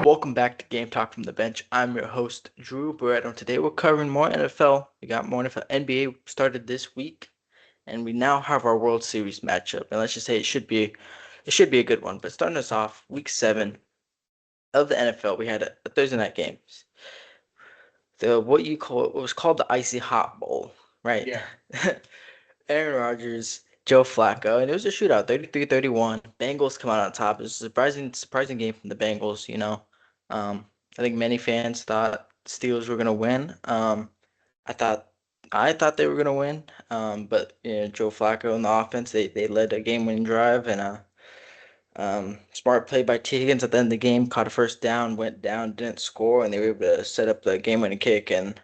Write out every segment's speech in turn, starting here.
Welcome back to Game Talk from the Bench. I'm your host, Drew Barretto. Today we're covering more NFL. We got more NFL. NBA started this week, and we now have our World Series matchup. And let's just say it should be a good one. But starting us off, Week 7 of the NFL, we had a Thursday night game. What was called the Icy Hot Bowl, right? Yeah. Aaron Rodgers, Joe Flacco, and it was a shootout, 33-31. Bengals come out on top. It was a surprising game from the Bengals. Um, I think many fans thought Steelers were gonna win. I thought I thought they were gonna win. But Joe Flacco and the offense, they led a game-winning drive, and smart play by T. Higgins at the end of the game, caught a first down, went down, didn't score, and they were able to set up the game-winning kick and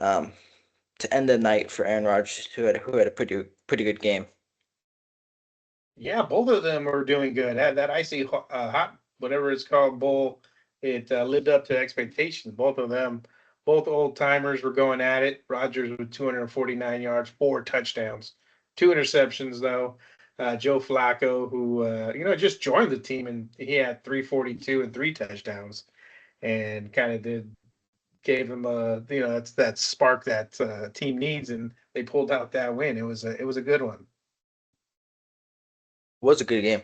um, to end the night for Aaron Rodgers, who had a pretty good game. Yeah, both of them are doing good. That icy hot, whatever it's called, bowl, it lived up to expectations. Both of them, both old timers were going at it. Rodgers with 249 yards, 4 touchdowns, 2 interceptions though. Joe Flacco, who just joined the team, and he had 342 and 3 touchdowns, and kind of did gave him that's that spark that team needs, and they pulled out that win. It was a good one. Was a good game.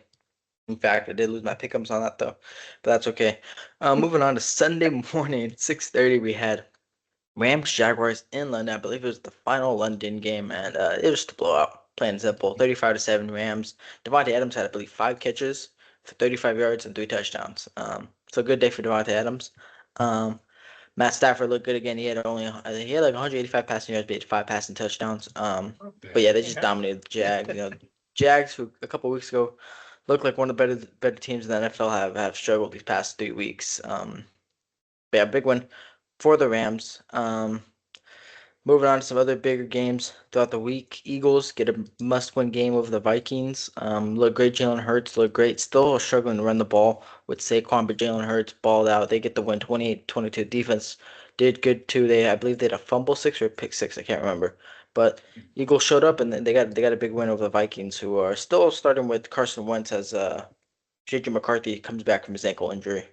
In fact, I did lose my pick'ems on that though, but that's okay. Moving on to Sunday morning, 6:30, we had Rams Jaguars in London. I believe it was the final London game, and it was just a blowout. Plain and simple, 35-7 Rams. Devontae Adams had, I believe, 5 catches for 35 yards and 3 touchdowns. So a good day for Devontae Adams. Um, Matt Stafford looked good again. He had like 185 passing yards, but he had 5 passing touchdowns. Not But yeah, bad. they just Yeah. dominated the Jags. Jags, who a couple weeks ago looked like one of the better teams in the NFL, have struggled these past 3 weeks. But yeah, big win for the Rams. Moving on to some other bigger games throughout the week. Eagles get a must-win game over the Vikings. Look great. Jalen Hurts look great. Still struggling to run the ball with Saquon, but Jalen Hurts balled out. They get the win, 28-22. Defense did good too. I believe they had a fumble six or a pick six. I can't remember. But Eagles showed up and they got a big win over the Vikings, who are still starting with Carson Wentz as J.J. McCarthy comes back from his ankle injury.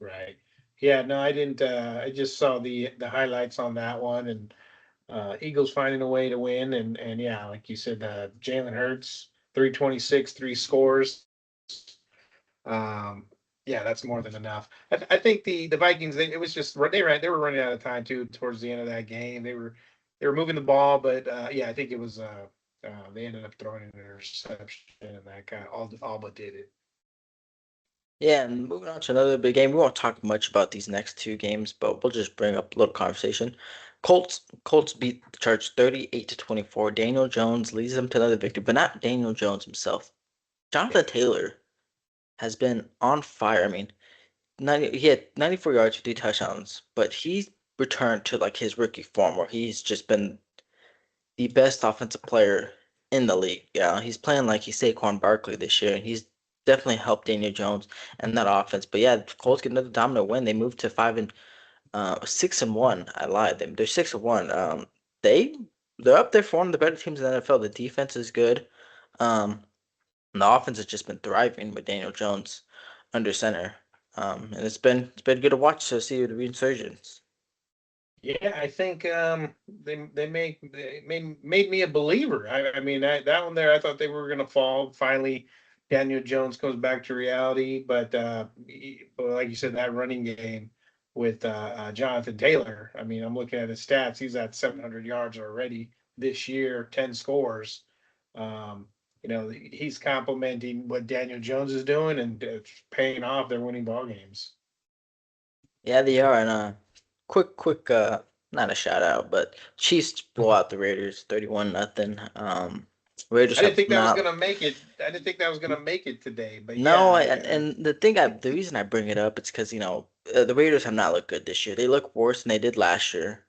Right. Yeah, no, I didn't I just saw the highlights on that one, and Eagles finding a way to win, and yeah, like you said, Jalen Hurts, 326, 3 scores. Um yeah, that's more than enough. I think the Vikings, it was just they were running out of time too towards the end of that game. They were moving the ball, but yeah, I think it was they ended up throwing an interception, and that kind of all but did it. Yeah, and moving on to another big game. We won't talk much about these next two games, but we'll just bring up a little conversation. Colts beat the Chargers 38-24. Daniel Jones leads them to another victory, but not Daniel Jones himself. Yeah. Jonathan Taylor has been on fire. I mean, he had 94 yards, 3 touchdowns, but he's returned to like his rookie form where he's just been the best offensive player in the league. Yeah, he's playing like he's Saquon Barkley this year, and he's definitely helped Daniel Jones and that offense. But yeah, the Colts get another dominant win. They moved to 6-1. I lied. They're 6-1. They they're up there for one of the better teams in the NFL. The defense is good. And the offense has just been thriving with Daniel Jones under center. And it's been good to watch to see the resurgence. Yeah, I think they made me a believer. I mean that one there, I thought they were gonna fall. Finally, Daniel Jones comes back to reality, but like you said, that running game with Jonathan Taylor. I mean, I'm looking at his stats. He's at 700 yards already this year, 10 scores. Um, he's complimenting what Daniel Jones is doing, and it's paying off. They're winning ball games. Yeah, they are. And quick, not a shout out, but Chiefs blow out the Raiders 31-0. Raiders I didn't have think that was not. gonna make it. I didn't think that was gonna make it today. But yeah, No, and the reason I bring it up, it's because the Raiders have not looked good this year. They look worse than they did last year.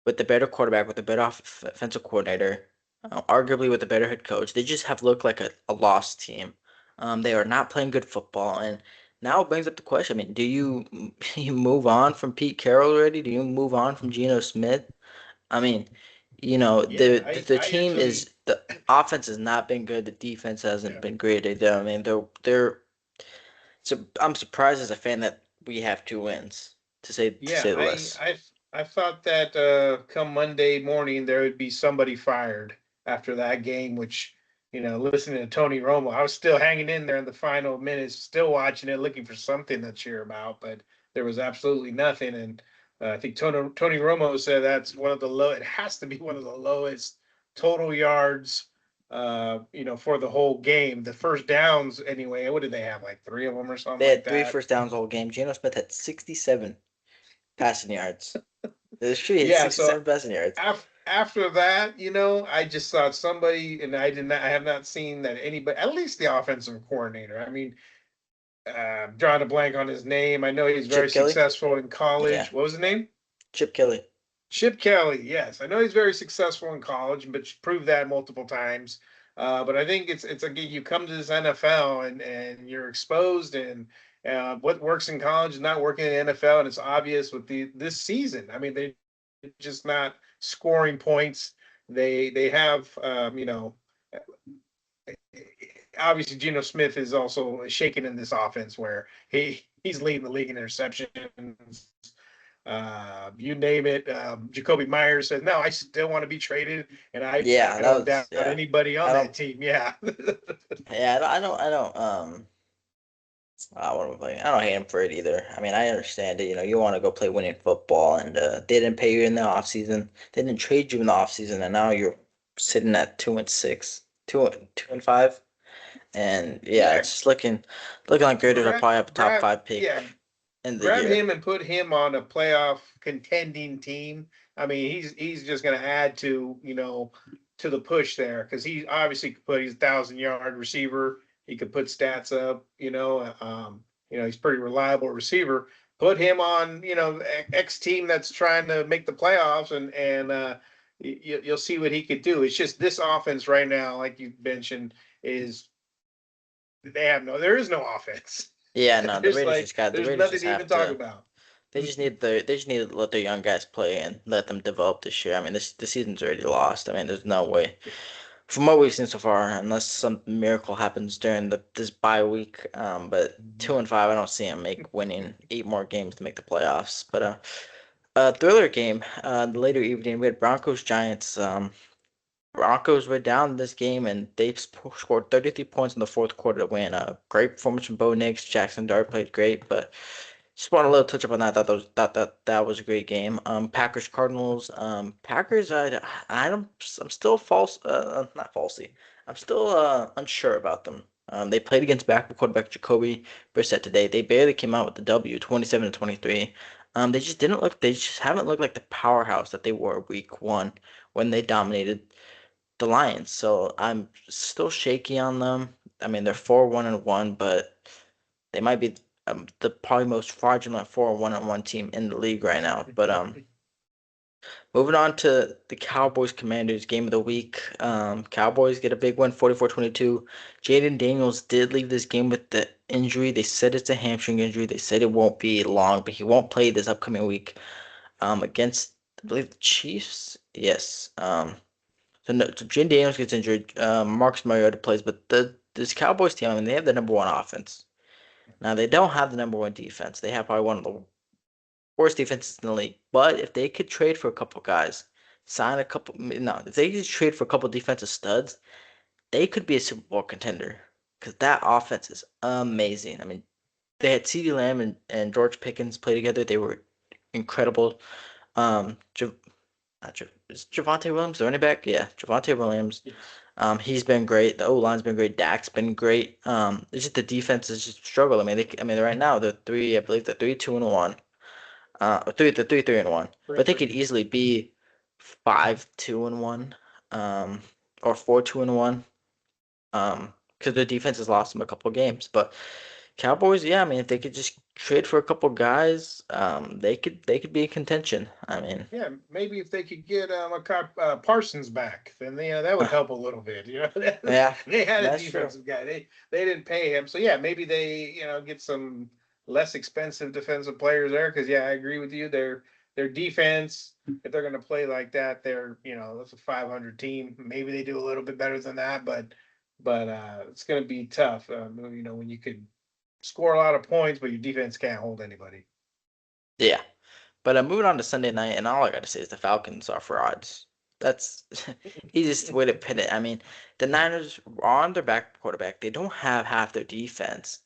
With the better quarterback, with the better offensive coordinator, arguably with a better head coach, they just have looked like a lost team. They are not playing good football, and now it brings up the question. I mean, do you you move on from Pete Carroll already? Do you move on from Geno Smith? I mean, yeah, the I team actually, is the offense has not been good. The defense hasn't yeah, been great either. I mean, they're So I'm surprised as a fan that we have 2 wins, to Yeah, say the least. I thought that come Monday morning there would be somebody fired after that game, which listening to Tony Romo, I was still hanging in there in the final minutes, still watching it, looking for something to cheer about, but there was absolutely nothing. And I think Tony Romo said that's one of the low. It has to be one of the lowest total yards, for the whole game. The first downs, anyway. What did they have? Like three of them or something They like had three that. first downs the whole game. Geno Smith had 67 passing yards. It's true, he had Yeah, so 67 passing yards. after that, I just thought somebody, and I have not seen that anybody, at least the offensive coordinator. I mean, drawing a blank on his name. I know he's very Chip Kelly? successful in Yeah, college. What was his name? Chip Kelly. Chip Kelly. Yes, I know he's very successful in college, but proved that multiple times. But I think it's again, you come to this NFL and you're exposed, and what works in college is not working in the NFL, and it's obvious with this season. I mean, they're just not scoring points. They have obviously Geno Smith is also shaken in this offense where he's leading the league in interceptions. You name it. Jacoby Myers says, "No, I still want to be traded, and Yeah, I that don't doubt was yeah. anybody I on don't that team." Yeah, yeah, I don't hate him for it either. I mean, I understand it. You want to go play winning football, and they didn't pay you in the offseason. They didn't trade you in the offseason, and now you're sitting at 2-6, 2-5. And yeah, yeah. it's just looking like Raiders will Grab, probably have a top grab, five pick yeah. in the Grab year. him and put him on a playoff contending team. I mean, he's just going to add to the push there because he obviously could put he's 1,000 yard receiver. He could put stats up. He's pretty reliable receiver. Put him on X team that's trying to make the playoffs, and you'll see what he could do. It's just this offense right now, like you mentioned, is there is no offense. Yeah, no, the There's Raiders nothing just to even have talk to. about. They just need to let their young guys play and let them develop this year. I mean, the season's already lost. I mean, there's no way. From what we've seen so far, unless some miracle happens during this bye week, but 2-5, I don't see them make winning 8 more games to make the playoffs. But thriller game, the later evening, we had Broncos Giants. Broncos were down this game and they scored 33 points in the fourth quarter to win. Great performance from Bo Nix. Jackson Dart played great, but just want a little touch up on that. That was a great game. Packers Cardinals. Packers. I'm still not falsely. I'm still unsure about them. They played against backup quarterback Jacoby Brissett today. They barely came out with the W, 27-23. They just didn't look. They just haven't looked like the powerhouse that they were week one when they dominated the Lions. So I'm still shaky on them. I mean, they're 4-1-1, but they might be the probably most fraudulent 4-1-1 team in the league right now. But moving on to the Cowboys Commanders game of the week. Cowboys get a big win, 44-22. Jaden Daniels did leave this game with the injury. They said it's a hamstring injury. They said it won't be long, but he won't play this upcoming week against, I believe, the Chiefs. Yes. So Jane Daniels gets injured. Marcus Mariota plays, but this Cowboys team, I mean, they have the number one offense. Now they don't have the number one defense. They have probably one of the worst defenses in the league. But if they could trade for a couple guys, sign a couple, no, if they could trade for a couple defensive studs, they could be a Super Bowl contender. Because that offense is amazing. I mean, they had CeeDee Lamb and George Pickens play together. They were incredible. Um, is Javonte Williams the running back? Yeah, Javonte Williams. Yes. He's been great. The O line's been great. Dak's been great. It's just the defense is just struggle. I mean, right now they're three. I believe they're 3-2-1. Or three. They're 3-3-1. Three But they three. could easily be 5-2-1. Um, or 4-2-1. Because the defense has lost them a couple games. But Cowboys, yeah. I mean, if they could just trade for a couple guys, they could be in contention. I mean, Yeah, maybe if they could get Parsons back, then that would help a little bit. yeah, They had a that's true. defensive guy. They didn't pay him, so yeah, maybe they get some less expensive defensive players there. Because yeah, I agree with you. Their defense, if they're going to play like that, they're that's a 500 team. Maybe they do a little bit better than that, but it's going to be tough. When you could score a lot of points, but your defense can't hold anybody. Yeah. But moving on to Sunday night, and all I got to say is the Falcons are frauds. That's easiest way to put it. I mean, the Niners are on their back quarterback. They don't have half their defense.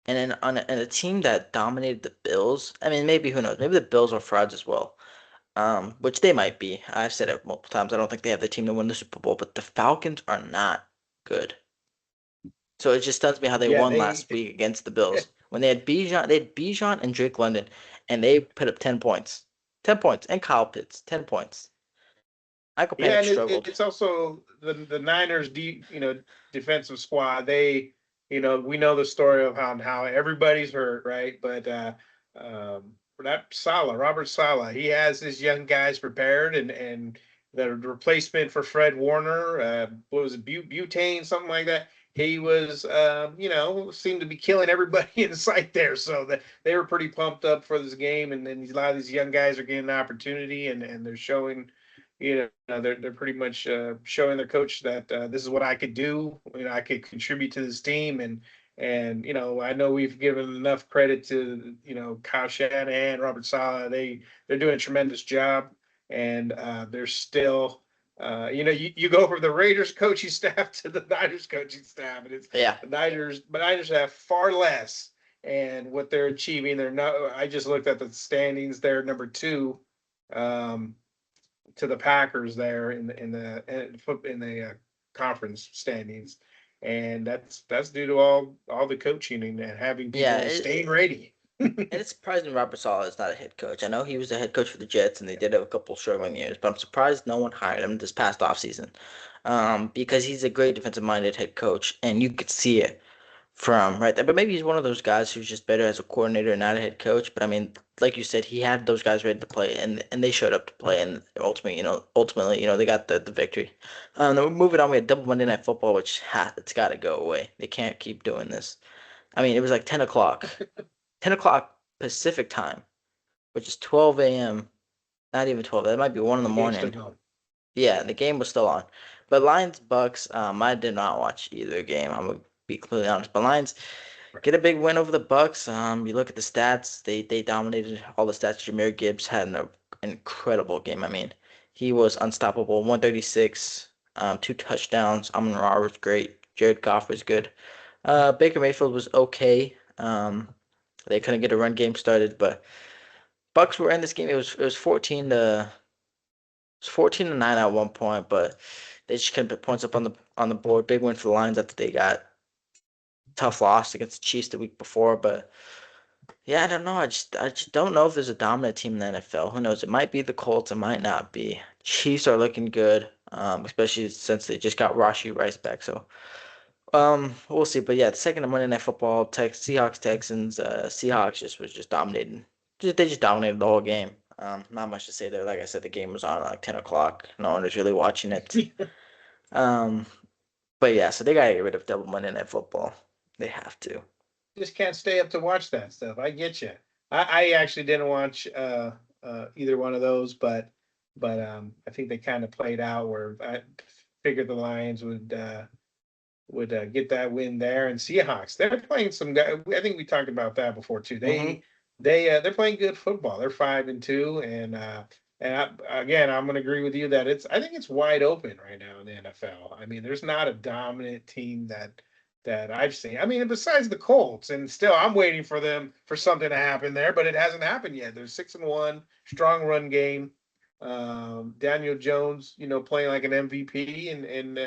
And then and a team that dominated the Bills, I mean, maybe who knows? Maybe the Bills are frauds as well. Which they might be. I've said it multiple times. I don't think they have the team to win the Super Bowl, but the Falcons are not good. So it just stuns me how they Yeah, won they last week against the Bills when they had Bijan and Drake London, and they put up 10 points, 10 points, and Kyle Pitts, 10 points. Michael Yeah, Penix and struggled. it's also the Niners defensive squad. They we know the story of how everybody's hurt, right? But that Robert Sala, he has his young guys prepared, and the replacement for Fred Warner, what was it, Butane, something like that. He was, seemed to be killing everybody in sight there. So they were pretty pumped up for this game, and then a lot of these young guys are getting an opportunity, and they're showing they're pretty much showing their coach that this is what I could do. I could contribute to this team, and I know we've given enough credit to Kyle Shanahan, Robert Saleh. They're doing a tremendous job, and they're still. You go from the Raiders coaching staff to the Niners coaching staff, and it's Yeah, but Niners have far less, and what they're achieving, they're not. I just looked at the standings; they're number two. Um, to the Packers there in the conference standings, and that's due to all the coaching and having yeah. people staying ready. And it's surprising Robert Saleh is not a head coach. I know he was a head coach for the Jets, and they did have a couple struggling years, but I'm surprised no one hired him this past offseason. Because he's a great defensive-minded head coach, and you could see it from right there. But maybe he's one of those guys who's just better as a coordinator and not a head coach. But I mean, like you said, he had those guys ready to play, and they showed up to play, and ultimately, they got the victory. Then moving on, we had double Monday Night Football, which it's got to go away. They can't keep doing this. I mean, it was like 10 o'clock, 10 o'clock Pacific time, which is 12 a.m. Not even 12. That might be 1 in the The game's still morning. going. Yeah, the game was still on. But Lions Bucks, I did not watch either game. I'm gonna be completely honest. But Lions Right. get a big win over the Bucks. You look at the stats; they dominated all the stats. Jameer Gibbs had an incredible game. I mean, he was unstoppable. 136, 2 touchdowns. Amon-Ra was great. Jared Goff was good. Baker Mayfield was okay. They couldn't get a run game started, but Bucks were in this game. It was 14-9 at one point, but they just couldn't put points up on the board. Big win for the Lions after they got tough loss against the Chiefs the week before, but yeah, I don't know. I just don't know if there's a dominant team in the NFL. Who knows? It might be the Colts. It might not be. Chiefs are looking good, especially since they just got Rashi Rice back. So, we'll see. But yeah, the second Monday Night Football, Seahawks Texans. Seahawks just dominated. They just dominated the whole game. Not much to say there. Like I said, the game was on at like 10 o'clock. No one was really watching it. Um, but yeah, so they gotta get rid of double Monday Night Football. They have to. Just can't stay up to watch that stuff. I get you. I actually didn't watch either one of those, but I think they kind of played out where I figured the Lions would get that win there. And Seahawks, they're playing some guy. I think we talked about that before too. Hmm. They're playing good football. They're 5-2, again, I'm going to agree with you that I think it's wide open right now in the NFL. I mean, there's not a dominant team that I've seen. I mean, besides the Colts, and still I'm waiting for them for something to happen there, but it hasn't happened yet. They're 6-1, strong run game. Daniel Jones, playing like an MVP, and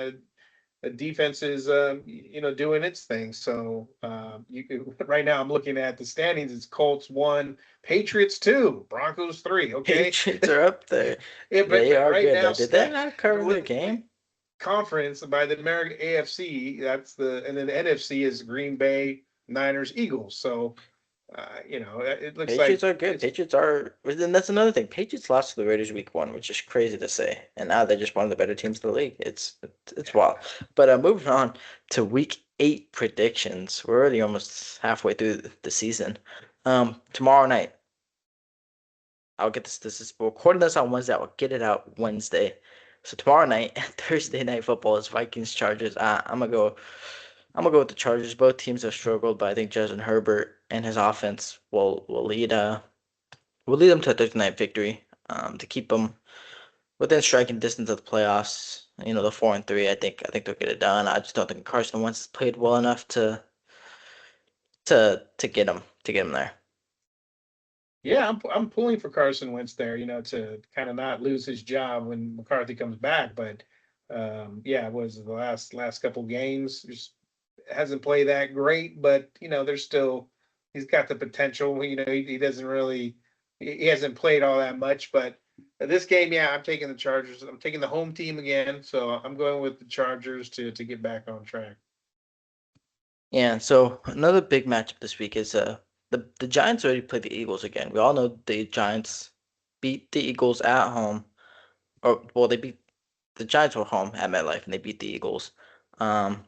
the defense is doing its thing. So right now I'm looking at the standings. It's Colts 1, Patriots 2, Broncos 3. Okay, Patriots are up there. yeah, They but are right good now though. Did they not cover their with game? conference by the American AFC. And then the NFC is Green Bay, Niners, Eagles. So it looks Patriots like are good. it's Patriots are. Then that's another thing. Patriots lost to the Raiders week 1, which is crazy to say, and now they're just one of the better teams in the league. It's yeah. wild. But moving on to week 8 predictions. We're already almost halfway through the season. Tomorrow night, I'll get this. We're recording this on Wednesday. I'll get it out Wednesday. So tomorrow night, Thursday night football is Vikings Chargers. I'm gonna go. I'm gonna go with the Chargers. Both teams have struggled, but I think Justin Herbert and his offense will lead them to a Thursday night victory. To keep them within striking distance of the playoffs. You know, the 4-3. I think they'll get it done. I just don't think Carson Wentz has played well enough to get him there. Yeah, I'm pulling for Carson Wentz there, to kind of not lose his job when McCarthy comes back. But yeah, it was the last couple games. Just hasn't played that great, but there's still he's got the potential. He doesn't really he hasn't played all that much, but this game, yeah, I'm taking the Chargers. I'm taking the home team again, so I'm going with the Chargers to get back on track. Yeah. So another big matchup this week is the Giants already played the Eagles again. We all know the Giants beat the Eagles at home, or well, they beat the Giants were home at MetLife and they beat the Eagles. Um,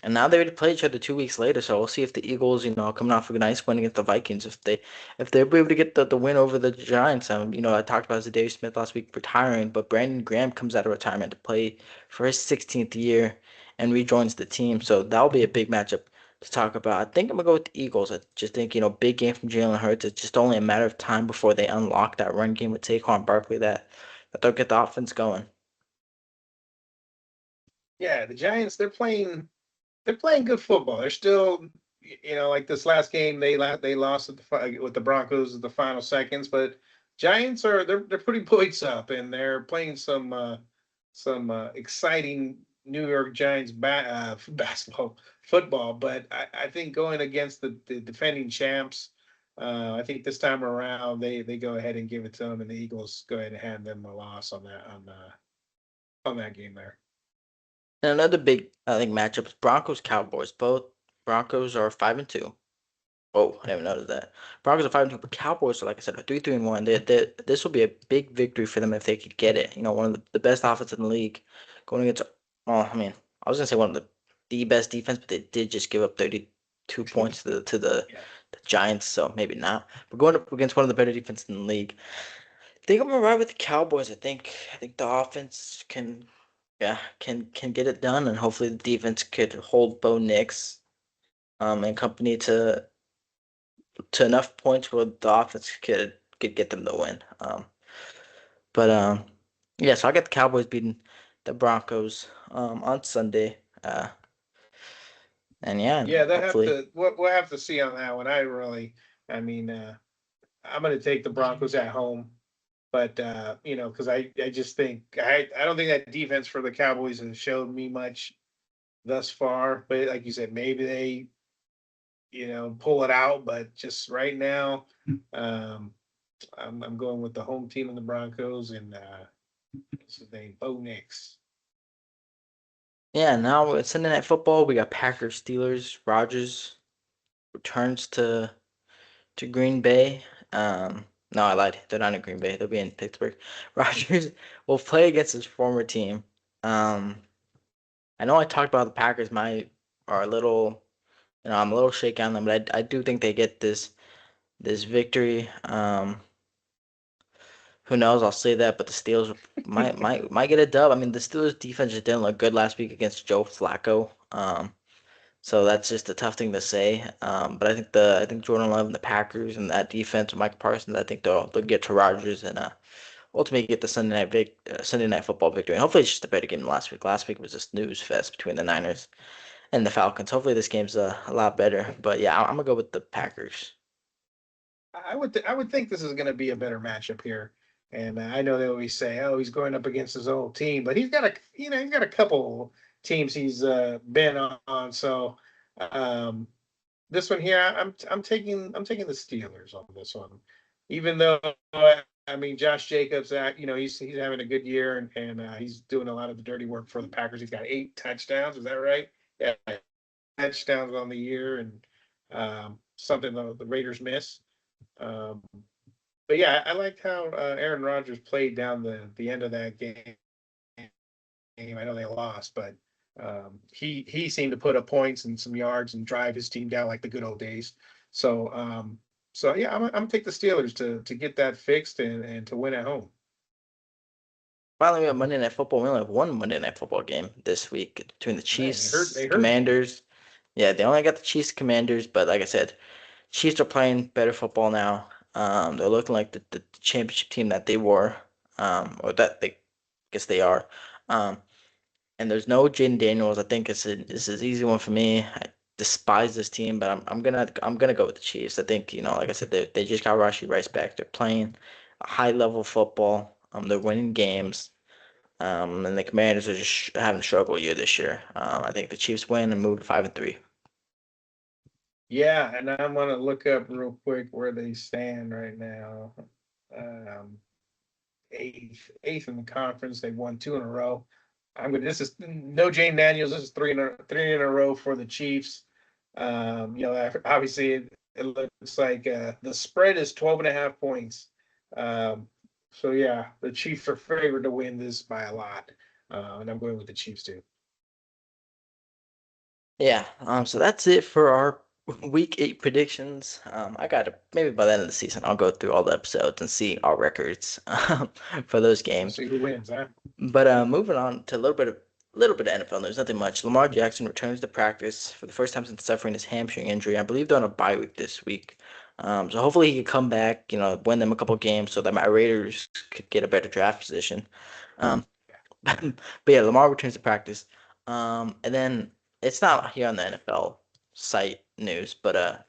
And now they already play each other 2 weeks later, so we'll see if the Eagles, coming off a nice win against the Vikings, if they're able to get the win over the Giants. I talked about Zadarius Smith last week retiring, but Brandon Graham comes out of retirement to play for his 16th year and rejoins the team. So that'll be a big matchup to talk about. I think I'm gonna go with the Eagles. I just think, big game from Jalen Hurts. It's just only a matter of time before they unlock that run game with Saquon Barkley that they'll get the offense going. Yeah, the Giants they're playing good football. They're still, like this last game they lost with the Broncos at the final seconds, but Giants they're putting points up and they're playing some exciting New York Giants basketball football. But I think going against the defending champs, I think this time around they go ahead and give it to them, and the Eagles go ahead and hand them a loss on that game there. And another big, I think, matchup is Broncos Cowboys. Both Broncos are 5-2. Oh, I didn't even notice that. Broncos are 5-2, but Cowboys are, like I said, are 3-1. This will be a big victory for them if they could get it. One of the best offense in the league going against. Oh, I mean, I was gonna say one of the best defense, but they did just give up 32 points Yeah. the Giants, so maybe not. But going up against one of the better defenses in the league, I think I'm gonna ride with the Cowboys. I think the offense can, yeah, can get it done, and hopefully the defense could hold Bo Nix and company to enough points where the offense could get them the win. But yeah, so I got the Cowboys beating the Broncos on Sunday. And yeah, and Yeah, they have hopefully. to. We'll have to see on that one. I mean, I'm going to take the Broncos at home, but because I just think I don't think that defense for the Cowboys has showed me much thus far. But like you said, maybe they pull it out. But just right now, um, I'm going with the home team in the Broncos and what's his name, Bo Nix. Yeah, now it's Sunday Night Football. We got Packers, Steelers. Rodgers returns to Green Bay. No, I lied. They're not in Green Bay. They'll be in Pittsburgh. Rodgers will play against his former team. Um, I know I talked about the Packers. Are a little, I'm a little shaky on them, but I do think they get this victory. Who knows? I'll say that, but the Steelers might get a dub. I mean, the Steelers defense just didn't look good last week against Joe Flacco. So that's just a tough thing to say. But I think Jordan Love and the Packers and that defense, Mike Parsons, I think they'll get to Rodgers and ultimately get the Sunday night football victory. And hopefully it's just a better game than last week. Last week was a snooze fest between the Niners and the Falcons. Hopefully this game's a lot better. But yeah, I'm gonna go with the Packers. I would think this is going to be a better matchup here. And I know they always say, "Oh, he's going up against his old team," but he's got a couple teams he's been on. So um, this one here, I'm taking the Steelers on this one, even though I mean Josh Jacobs, he's having a good year and he's doing a lot of the dirty work for the Packers. He's got 8 touchdowns. Is that right? Yeah, touchdowns on the year and something the Raiders miss. Um, but yeah, I liked how Aaron Rodgers played down the end of that game. I know they lost, but he seemed to put up points and some yards and drive his team down like the good old days. So yeah, I'm gonna take the Steelers to get that fixed and to win at home. Finally, we have Monday Night Football. We only have one Monday Night Football game this week between the Man, they hurt Chiefs, they hurt me. Commanders. Yeah, they only got the Chiefs Commanders, but like I said, Chiefs are playing better football now. They're looking like the championship team that they were, or that they guess they are. Um, and there's no Jaden Daniels. I think it's an easy one for me. I despise this team, but I'm gonna go with the Chiefs. I think like I said, they just got Rashid Rice back. They're playing a high level football. They're winning games. And the Commanders are just having a struggle year this year. I think the Chiefs win and move to 5-3. Yeah, and I'm gonna look up real quick where they stand right now. Um, eighth in the conference. They've won two in a row. I'm gonna. This is no Jane Daniels. This is three in a row for the Chiefs. Obviously it looks like the spread is 12 and a half points. Um, so yeah, the Chiefs are favored to win this by a lot, and I'm going with the Chiefs too. Yeah, so that's it for our week 8 predictions. I got to maybe by the end of the season, I'll go through all the episodes and see our records for those We'll games. see who wins, huh? But moving on to a little bit of NFL news, nothing much. Lamar Jackson returns to practice for the first time since suffering his hamstring injury. I believe they're on a bye week this week. So hopefully he can come back, win them a couple games so that my Raiders could get a better draft position. Um, but yeah, Lamar returns to practice. And then it's not here on the NFL site news, but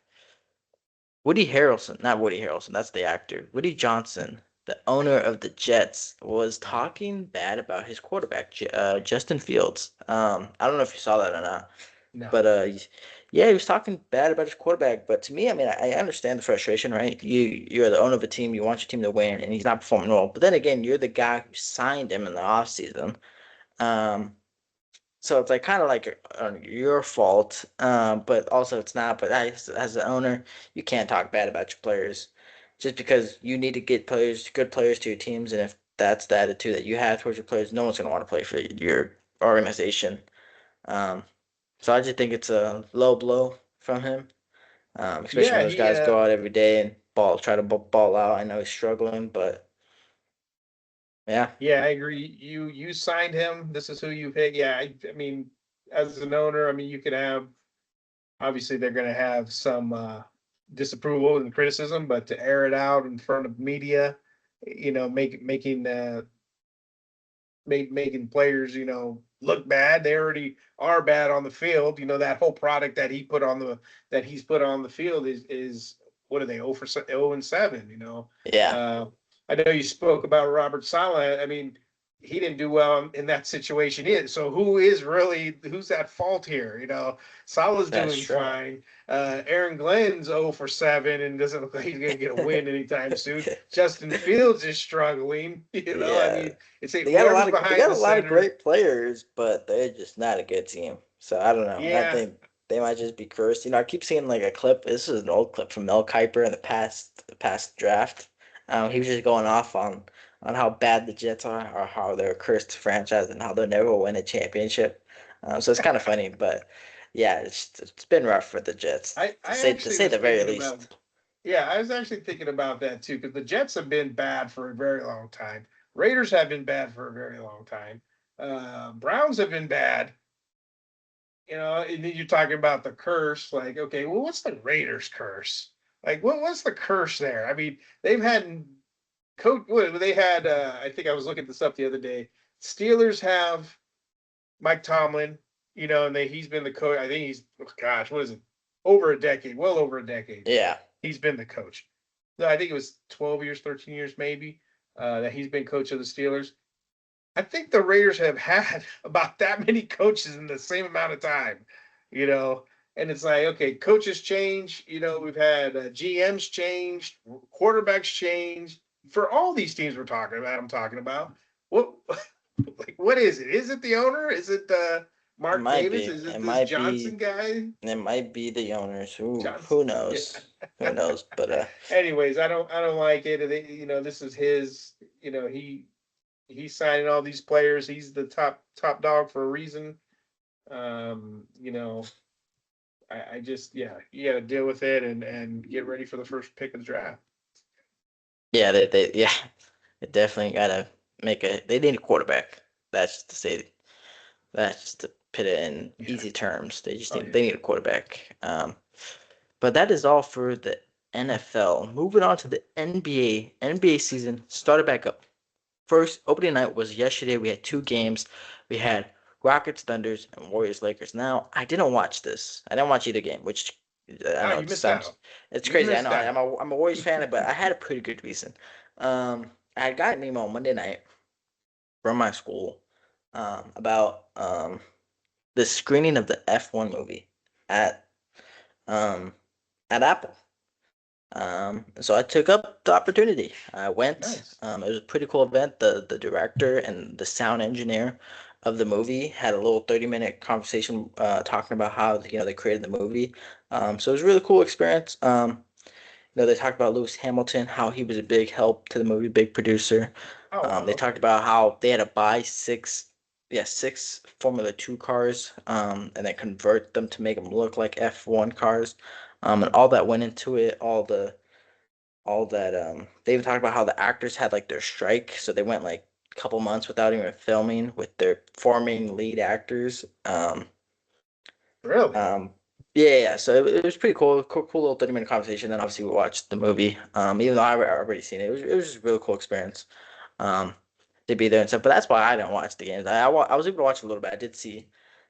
Woody Harrelson, not Woody Harrelson, that's the actor. Woody Johnson, the owner of the Jets, was talking bad about his quarterback, Justin Fields. I don't know if you saw that or not, No. but yeah, he was talking bad about his quarterback. But to me, I mean, I understand the frustration, right? You're the owner of a team, you want your team to win, and he's not performing well. But then again, you're the guy who signed him in the offseason. Um, so it's like kind of like your fault, but also it's not. But as an owner, you can't talk bad about your players just because you need to get players, good players to your teams. And if that's the attitude that you have towards your players, no one's gonna want to play for your organization. Um, so I just think it's a low blow from him, especially when Yeah, those he. guys go out every day and try to ball out. I know he's struggling, but yeah, Yeah, I agree. You signed him. This is who you pick. Yeah, I mean, as an owner, I mean, you can have obviously they're going to have some disapproval and criticism, but to air it out in front of media, making players, look bad. They already are bad on the field. That whole product that he's put on the field is what are they 0 and 7. yeah, Uh, I know you spoke about Robert Sala. I mean, he didn't do well in that situation either. So who's at fault here? Salah's that's doing true. fine. Aaron Glenn's 0 for 7 and doesn't look like he's going to get a win anytime soon. Justin Fields is struggling. I Yeah, mean, it's a they got a lot whoever's of they behind got the a lot of center. great players, but they're just not a good team. So I don't know. I Yeah, think they might just be cursed. I keep seeing like a clip. This is an old clip from Mel Kiper in the past draft. He was just going off on how bad the Jets are, or how they're a cursed franchise, and how they'll never win a championship. So it's kind of funny, but yeah, it's been rough for the Jets I to actually say was the very thinking about. least. Yeah, I was actually thinking about that too because the Jets have been bad for a very long time. Raiders have been bad for a very long time. Browns have been bad. And then you're talking about the curse. Like, okay, well, what's the Raiders curse? Like, what's the curse there? I mean, they've had coach. They had. I think I was looking this up the other day. Steelers have Mike Tomlin, and he's been the coach. I think he's, oh gosh, what is it? Over a decade, well over a decade. Yeah, He's been the coach. No, I think it was 12 years, 13 years maybe, that he's been coach of the Steelers. I think the Raiders have had about that many coaches in the same amount of time, you know. And it's like, okay, coaches change. We've had GMs change, quarterbacks change for all these teams we're talking about. I'm talking about what, like, what is it? Is it the owner? Is it it Mark might Davis? be. Is It it this might Johnson be. guy? It might be the owners. Who Johnson. Yeah. knows? Who knows? But Anyways, I don't like it. This is his. He's signing all these players. He's the top dog for a reason. Um, you know, I just, yeah, you got to deal with it and get ready for the first pick of the draft. yeah, yeah, they definitely gotta make a. They need a quarterback. That's just to say. That's just to put it in Yeah. easy terms. Oh yeah. They need a quarterback. But that is all for the NFL. Moving on to the NBA. NBA season started back up. First opening night was yesterday. We had two games. We had Rockets, Thunders, and Warriors, Lakers. Now I didn't watch this. I didn't watch either game, which I Oh, know you it missed sounds out. it's You crazy. I know missed out. I'm a Warriors fan, but I had a pretty good reason. I had got an email on Monday night from my school about the screening of the F1 movie at um at Apple. So I took up the opportunity. I went. Nice. It was a pretty cool event. The director and the sound engineer of the movie had a little 30-minute conversation talking about how they created the movie. So it was a really cool experience. They talked about Lewis Hamilton, how he was a big help to the movie, big producer. Oh wow. They talked Okay. about how they had to buy six Formula Two cars, and then convert them to make them look like F1 cars, and all that went into it. All that they even talked about how the actors had like their strike, so they went like a couple months without even filming with their forming lead actors. Really? Um, yeah. So it was pretty cool little 30-minute conversation. Then obviously we watched the movie. Even though I already seen it, it was just a really cool experience. Um, to be there and stuff. But that's why I didn't watch the games. I was able to watch a little bit. I did see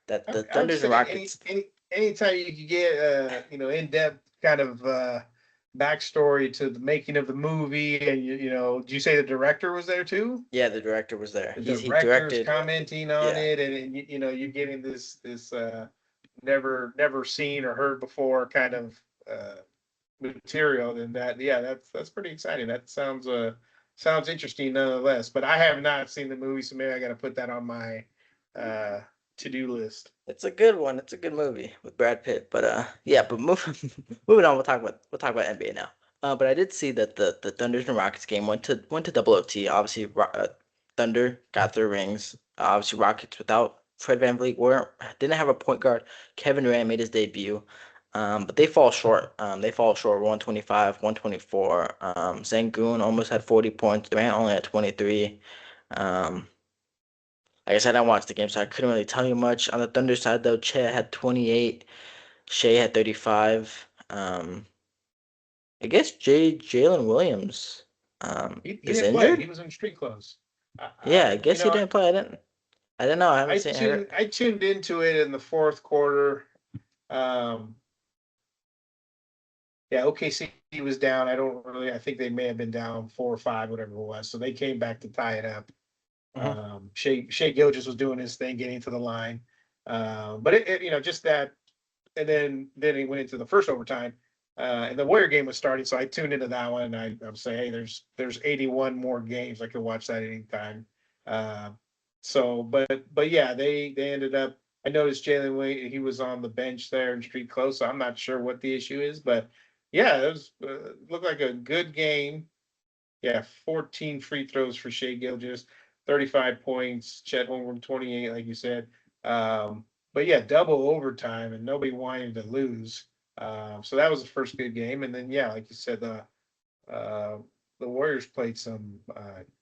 that the I would Thunders and say Rockets. anytime you could get in depth kind of backstory to the making of the movie, and did you say the director was there too? Yeah, the director was there. The He director's directed. commenting on Yeah. it, and you're getting this never seen or heard before kind of material. Then that, yeah, that's pretty exciting. That sounds interesting nonetheless. But I have not seen the movie, so maybe I got to put that on my uh to-do list. It's a good one. It's a good movie with Brad Pitt. But yeah. But moving on, we'll talk about NBA now. But I did see that the Thunders and Rockets game went to double OT. Obviously, Thunder got their rings. Obviously, Rockets without Fred VanVleet didn't have a point guard. Kevin Durant made his debut. But they fall short. They fall short 125, 124. Sengun almost had 40 points. Durant only had 23. Um, like I said, I watched the game, so I couldn't really tell you much. On the Thunder side, though, Chet had 28, Shea had 35. I guess Jalen Williams He is didn't play. He injured. was in street clothes. Yeah, I guess he didn't play. I didn't know. I haven't seen her. I tuned into it in the fourth quarter. Um, yeah, OKC was down. I don't really. I think they may have been down 4 or 5, whatever it was. So they came back to tie it up. Hmm. Shea Gilgis was doing his thing, getting to the line. But just that, and then he went into the first overtime, and the Warrior game was starting. So I tuned into that one, and I'm saying, hey, there's 81 more games. I could watch that anytime. Uh, but yeah, they ended up. I noticed Jalen Wade, he was on the bench there in street close. So I'm not sure what the issue is, but yeah, it was looked like a good game. Yeah, 14 free throws for Shea Gilgis, 35 points, Chet Holmgren 28, like you said. But yeah, double overtime and nobody wanting to lose. So that was the first good game. And then yeah, like you said, uh, the Warriors played some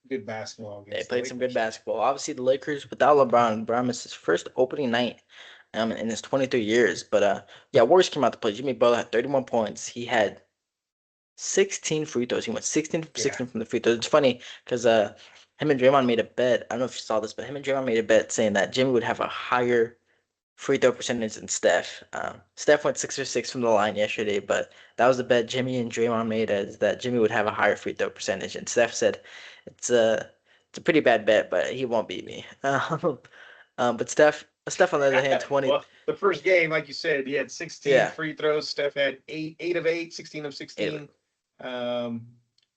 good basketball They against the played some good Lakers. basketball. Obviously, the Lakers without LeBron. LeBron missed his first opening night in his 23 years. But yeah, Warriors came out to play. Jimmy Butler had 31 points. He had 16 free throws. He went 16 for Yeah, 16 from the free throws. It's funny because him and Draymond made a bet. I don't know if you saw this, but him and Draymond made a bet saying that Jimmy would have a higher free throw percentage than Steph. Steph went 6 for 6 from the line yesterday, but that was the bet Jimmy and Draymond made, is that Jimmy would have a higher free throw percentage. And Steph said it's a pretty bad bet, but he won't beat me. But Steph on the other hand, 20. well, the first game, like you said, he had 16 Yeah, free throws. Steph had eight of eight, 16 of eight. 16. Um,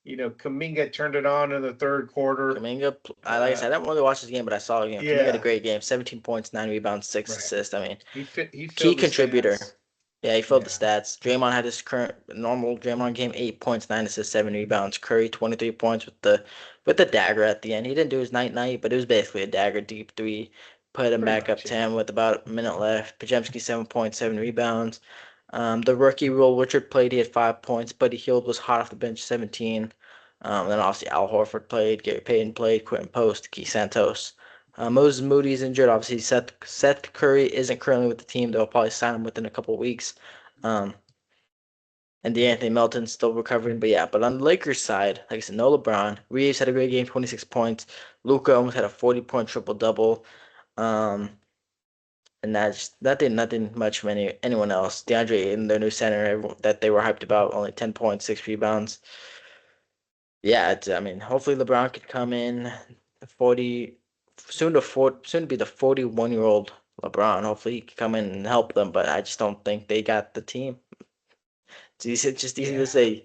Kaminga turned it on in the third quarter. Kuminga, like I Uh, said, I didn't really watch this game, but I saw, Kuminga had a yeah, great game. 17 points, 9 rebounds, 6 right. assists. I mean, He key filled the contributor. stats. Yeah, he filled the Yeah, stats. Draymond had his current normal Draymond game, 8 points, 9 assists, 7 rebounds. Curry, 23 points with the dagger at the end. He didn't do his night, but it was basically a dagger deep three. Put him pretty back up much. Yeah, 10 with about a minute left. Pajemski, 7 points, 7 rebounds. The rookie Will Richard played. He had 5 points. Buddy Hield was hot off the bench, 17. Then obviously Al Horford played. Gary Payton played. Quentin Post, Keith Santos. Moses Moody's injured. Obviously, Seth Curry isn't currently with the team. They'll probably sign him within a couple of weeks. Um, and DeAnthony Melton's still recovering. But yeah, but on the Lakers side, like I said, no LeBron. Reeves had a great game, 26 points. Luka almost had a 40-point triple double. Um, and that did nothing much from anyone else. DeAndre Ayton, their new center that they were hyped about, only 10 points, 6 rebounds. Yeah, I mean, hopefully LeBron could come in 40 soon to be the 41-year-old LeBron. Hopefully he could come in and help them, but I just don't think they got the team. It's just easy to Yeah. say.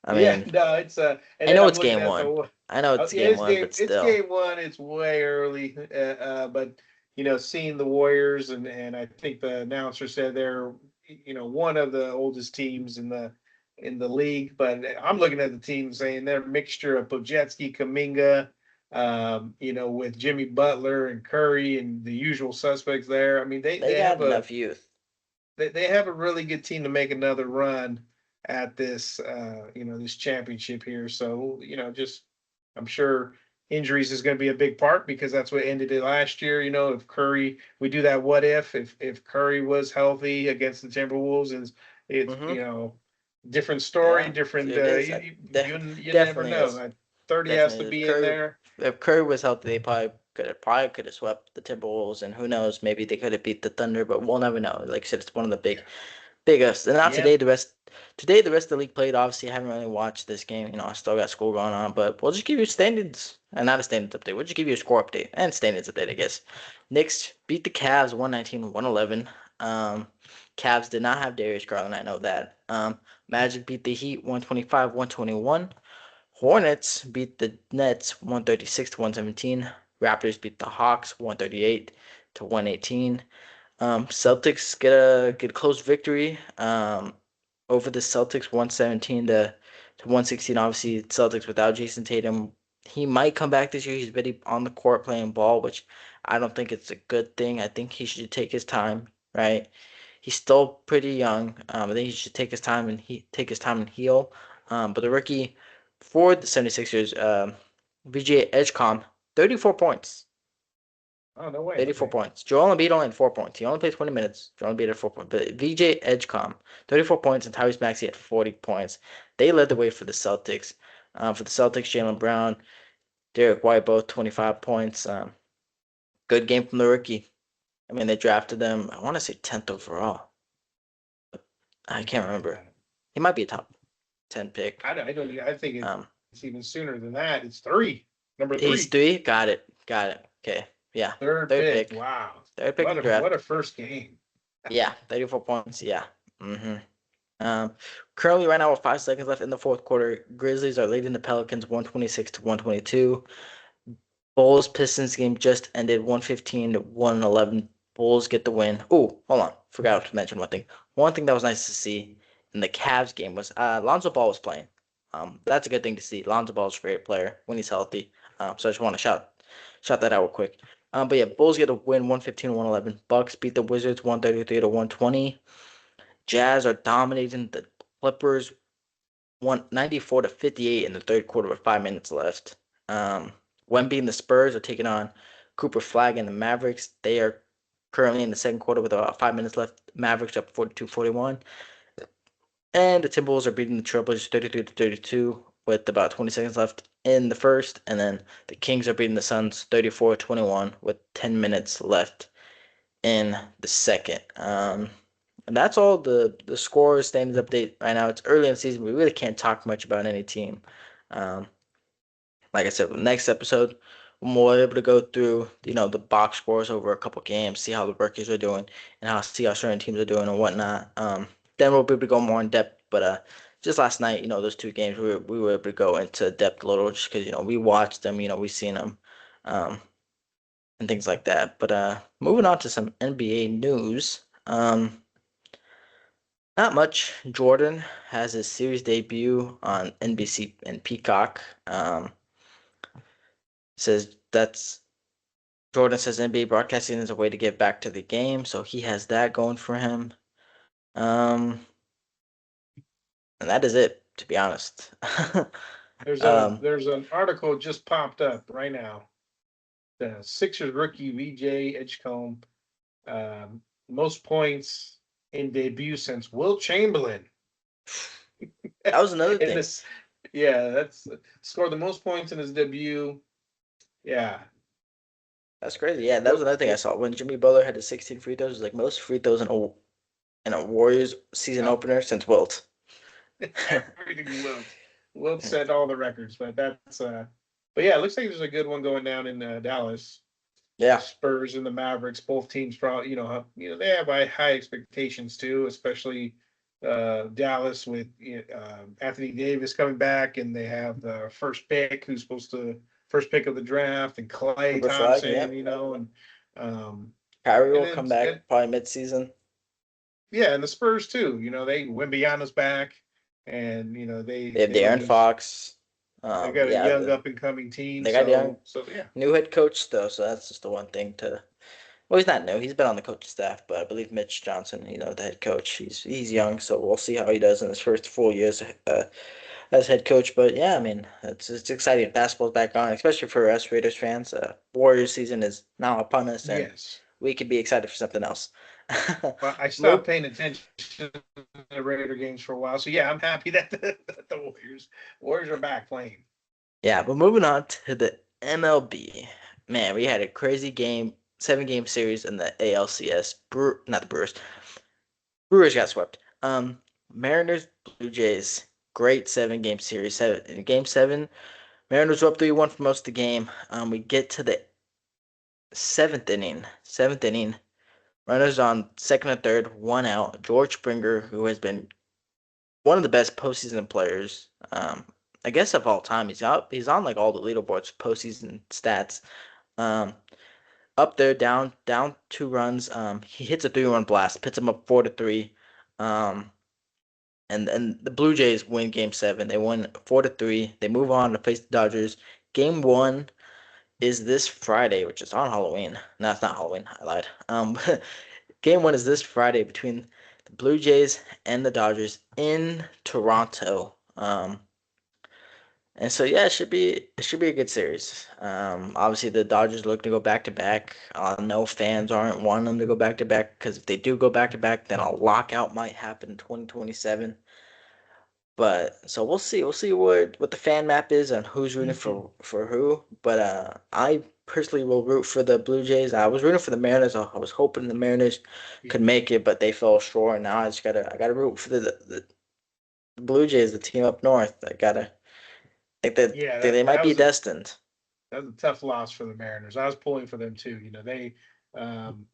I Yeah, mean, no, it's and I then know I'm it's looking game at one. the I know it's yeah, game one, but it's still. game one. It's way early, but seeing the Warriors and I think the announcer said they're one of the oldest teams in the league. But I'm looking at the team saying they're a mixture of Pojetski, Kaminga, with Jimmy Butler and Curry and the usual suspects there. I mean, They got enough youth. they have a really good team to make another run at this this championship here. So just I'm sure injuries is going to be a big part because that's what ended it last year. If Curry, we do that, what if Curry was healthy against the Timberwolves, and it's Mm-hmm. different story, Yeah, different. it is. You never Definitely know. is. 30 has Definitely to is. be in there. If Curry was healthy, they probably could have swept the Timberwolves, and who knows, maybe they could have beat the Thunder, but we'll never know. Like I said, it's one of the biggest. And now Yeah. today the rest of the league played. Obviously, I haven't really watched this game. I still got school going on, but we'll just give you standings and not a standings update. We'll just give you a score update and standings update, I guess. Knicks beat the Cavs 119-111. Cavs did not have Darius Garland, I know that. Magic beat the Heat 125-121. Hornets beat the Nets 136 to 117. Raptors beat the Hawks 138 to 118. Celtics get a close victory over the Celtics 117 to 116. Obviously, Celtics without Jason Tatum. He might come back this year. He's already on the court playing ball, which I don't think it's a good thing. I think he should take his time, right? He's still pretty young. I think he should take his time and heal. But the rookie for the 76ers, VJ Edgecomb, 34 points. Oh, no way. 34 Okay. points. Joel Embiid only had 4 points. He only played 20 minutes. Joel Embiid had 4 points. But VJ Edgecomb, 34 points, and Tyrese Maxey had 40 points. They led the way for the Celtics. For the Celtics, Jaylen Brown, Derek White, both 25 points. Good game from the rookie. I mean, they drafted them, I want to say 10th overall. I can't remember. He might be a top 10 pick. I don't. I think Um, it's even sooner than that. It's three. Number he's three. 3. Got it. Got it. Okay. Yeah. Third Third pick. pick. Wow. Third pick in the What a draft. first game. Yeah. 34 points. Yeah. Mm-hmm. Um, Currently, right now, with 5 seconds left in the fourth quarter, Grizzlies are leading the Pelicans 126 to 122. Bulls Pistons game just ended 115 to 111. Bulls get the win. Oh, hold on. Forgot to mention one thing. One thing that was nice to see in the Cavs game was Lonzo Ball was playing. That's a good thing to see. Lonzo Ball is a great player when he's healthy. So I just want to shout that out real quick. But yeah, Bulls get a win 115 to 111. Bucks beat the Wizards 133 to 120. Jazz are dominating the Clippers 194 to 58 in the third quarter with 5 minutes left. Um, Wemby and the Spurs are taking on Cooper Flag and the Mavericks. They are currently in the second quarter with about 5 minutes left. Mavericks up 42-41. And the Timberwolves are beating the Trailblazers 33 to 32 with about 20 seconds left in the first. And then the Kings are beating the Suns 34-21 with 10 minutes left in the second. And that's all the scores standings update right now. It's early in the season. We really can't talk much about any team. Um, like I said, next episode, we're more able to go through the box scores over a couple games, see how the rookies are doing, and see how certain teams are doing and whatnot. Then we'll be able to go more in depth. But just last night, those two games, we were able to go into depth a little just because we watched them, we seen them. Um, and things like that. But moving on to some NBA news. Not much. Jordan has his series debut on NBC and Peacock. Says that's Jordan says NBA broadcasting is a way to get back to the game, so he has that going for him. Um, and that is it, to be honest. um, There's an article just popped up right now. the Sixers rookie VJ Edgecombe, most points in debut since Will Chamberlain. That was another In thing. this, yeah, that's scored the most points in his debut. Yeah, That's crazy. Yeah, that was what another thing I what saw when Jimmy Butler had the 16 free throws. It was like most free throws in a Warriors season oh, opener since Wilt. everything's Wilt. Wilt set all the records, but but yeah, it looks like there's a good one going down in Dallas. The Yeah, Spurs and the Mavericks, both teams probably, they have high expectations too, especially Dallas with Anthony Davis coming back, and they have the first pick of the draft, and Clay Cooper Flag. Thompson, Yep. um, Kyrie and will then come back probably mid-season. yeah, and the Spurs too. They Wimbyana's back, and They have they look De'Aaron as Fox. they got a Yeah, young up and coming team. they got young So yeah, new head coach though, so that's just the one thing to. Well, he's not new. He's been on the coaching staff, but I believe Mitch Johnson, the head coach, he's young, so we'll see how he does in his first full year as head coach. But yeah, I mean, it's exciting. Basketball's back on, especially for us Raiders fans. Warriors season is now upon us, and yes. we could be excited for something else. Well, I Move, stopped paying attention to the Raider games for a while. So yeah, I'm happy that that the Warriors are back playing. yeah, but moving on to the MLB. Man, we had a crazy game, 7 game series in the ALCS. Not the Brewers. Brewers got swept. Mariners, Blue Jays, great 7 game series. In game seven, Mariners were up 3-1 for most of the game. We get to the seventh inning. Seventh inning, runners on second and third, 1 out. George Springer, who has been one of the best postseason players, I guess of all time. He's out. He's on like all the leaderboards, postseason stats. Um, Up there, down 2 runs. He hits a 3-run blast, puts him up 4-3. Um, and the Blue Jays win Game 7. They won 4-3. They move on to face the Dodgers. Game 1 is this Friday, which is on Halloween. No, it's not Halloween. I lied. Game 1 is this Friday between the Blue Jays and the Dodgers in Toronto. And so yeah, it should be a good series. Obviously the Dodgers look to go back to back. No fans aren't wanting them to go back to back because if they do go back to back, then a lockout might happen in 2027. But so we'll see. We'll see what the fan map is and who's rooting for who. But I personally will root for the Blue Jays. I was rooting for the Mariners. I was hoping the Mariners could make it, but they fell short. Now I gotta root for the Blue Jays, the team up north. I gotta think that Yeah, they might be destined. that was a tough loss for the Mariners. I was pulling for them too. They um,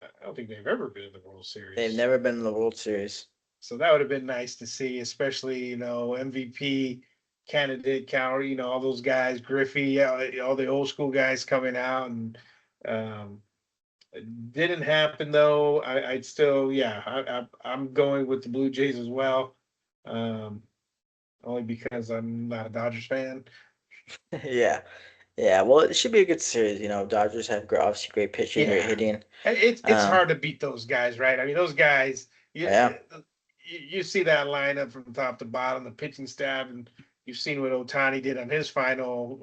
I don't think they've ever been in the World They've Series. never been in the World Series. So that would have been nice to see, especially MVP candidate counter. All those guys, Griffey, all the old school guys coming out, and um, it didn't happen though. I'd still, yeah, I'm going with the Blue Jays as well, um, only because I'm not a Dodgers fan. Yeah, yeah. Well, it should be a good series. Dodgers have obviously great pitching, great Yeah, hitting. it's Um, hard to beat those guys, right? I mean, those guys, yeah, you see that lineup from top to bottom, the pitching staff, and you've seen what Otani did on his final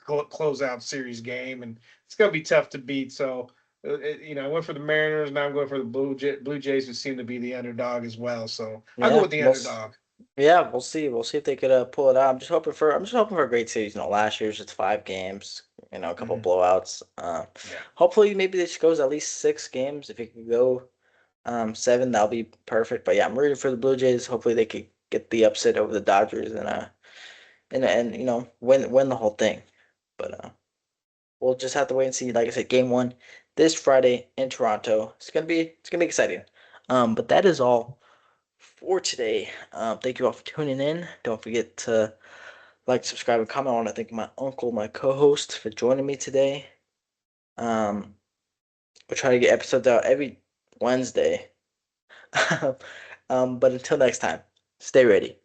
closeout series game, and it's gonna be tough to beat. So, I went for the Mariners, now I'm going for the Blue Jays, who seem to be the underdog as well. So I'll go yeah. with the underdog. Yeah, we'll see. We'll see if they could pull it out. I'm just hoping for a great series. Last year's just 5 games. A couple Hmm. blowouts. Yeah. Hopefully maybe this goes at least 6 games. If it could go 7, that'll be perfect. But yeah, I'm rooting for the Blue Jays. Hopefully they could get the upset over the Dodgers and win the whole thing. But we'll just have to wait and see. Like I said, Game 1 this Friday in Toronto. It's gonna be exciting. But that is all for today. Thank you all for tuning in. Don't forget to like, subscribe, and comment. I want to thank my uncle, my co-host, for joining me today. Um, we'll try to get episodes out every Wednesday. But until next time, stay ready.